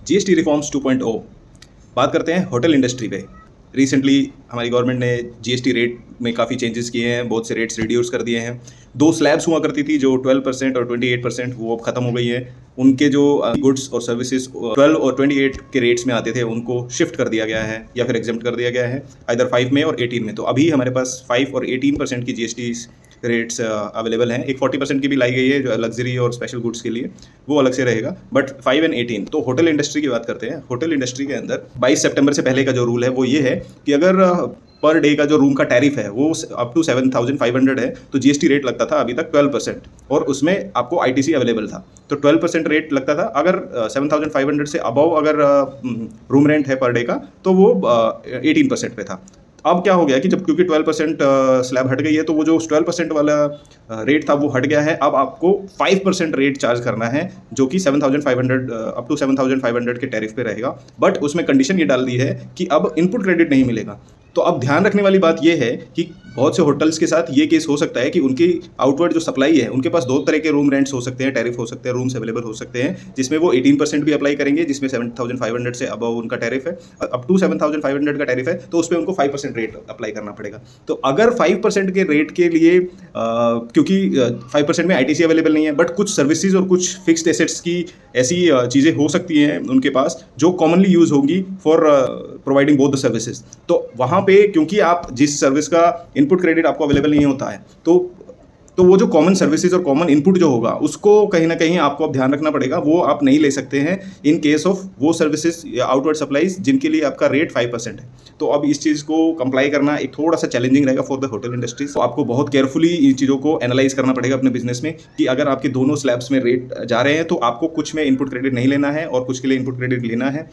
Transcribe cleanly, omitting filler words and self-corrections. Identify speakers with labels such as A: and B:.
A: GST reforms 2.0। बात करते हैं होटल इंडस्ट्री पे। रिसेंटली हमारी गवर्नमेंट ने जीएसटी रेट में काफ़ी चेंजेस किए हैं, बहुत से रेट्स रिड्यूस कर दिए हैं। दो स्लैब्स हुआ करती थी जो 12% और 28%, वो अब ख़त्म हो गई है। उनके जो गुड्स और सर्विसेज 12 और 28 के रेट्स में आते थे उनको शिफ्ट कर दिया गया है या फिर एग्जेम्प्ट कर दिया गया है आइदर 5 में और 18 में। तो अभी हमारे पास 5 और 18% की जीएसटी रेट्स अवेलेबल हैं। एक 40% की भी लाई गई है जो लग्जरी और स्पेशल गुड्स के लिए, वो अलग से रहेगा। But 5 and 18। तो होटल इंडस्ट्री की बात करते हैं। होटल इंडस्ट्री के अंदर 22 सितंबर से पहले का जो रूल है वो ये है कि अगर पर डे का जो रूम का टैरिफ है वो अप टू 7,500 है तो जीएसटी रेट लगता था अभी तक 12%, और उसमें आपको आईटीसी अवेलेबल था। तो 12% रेट लगता था। अगर 7,500 से अबव अगर रूम रेंट है पर डे का तो वो 18% पे था। अब क्या हो गया कि जब क्योंकि 12% स्लैब हट गई है तो वो जो 12% वाला रेट था वो हट गया है। अब आपको 5% रेट चार्ज करना है जो कि 7,500 अप टू 7,500 के टैरिफ पे रहेगा। बट उसमें कंडीशन ये डाल दी है कि अब इनपुट क्रेडिट नहीं मिलेगा। तो अब ध्यान रखने वाली बात यह है कि बहुत से होटल्स के साथ ये केस हो सकता है कि उनकी आउटवर्ड जो सप्लाई है उनके पास दो तरह के रूम रेंट्स हो सकते हैं, टैरिफ हो सकते हैं, रूम्स अवेलेबल हो सकते हैं, जिसमें वो 18% भी अप्लाई करेंगे, जिसमें 7,500 से अबव उनका टैरिफ है, अप टू 7,500 का टैरिफ है तो उस पर उनको 5% रेट अप्लाई करना पड़ेगा। तो अगर 5% के रेट के लिए क्योंकि 5% में आईटीसी अवेलेबल नहीं है, बट कुछ सर्विसेज और कुछ फिक्स्ड एसेट्स की ऐसी चीज़ें हो सकती हैं उनके पास जो कॉमनली यूज होंगी for providing both the services. तो वहाँ पे क्योंकि आप जिस सर्विस का इनपुट क्रेडिट आपको अवेलेबल नहीं होता है तो वो जो कॉमन सर्विसेज और कॉमन इनपुट जो होगा उसको कहीं ना कहीं आपको अब ध्यान रखना पड़ेगा, वो आप नहीं ले सकते हैं इन केस ऑफ वो सर्विसेज या आउटवर्ड सप्लाईज जिनके लिए आपका रेट 5% है। तो अब इस चीज़ को कंप्लाई करना एक थोड़ा सा चैलेंजिंग रहेगा फॉर द होटल इंडस्ट्रीज। तो आपको बहुत केयरफुली इन चीज़ों को एनालाइज करना पड़ेगा अपने बिजनेस में कि अगर आपके दोनों स्लैब्स में रेट जा रहे हैं तो आपको कुछ में इनपुट क्रेडिट नहीं लेना है और कुछ के लिए इनपुट क्रेडिट लेना है।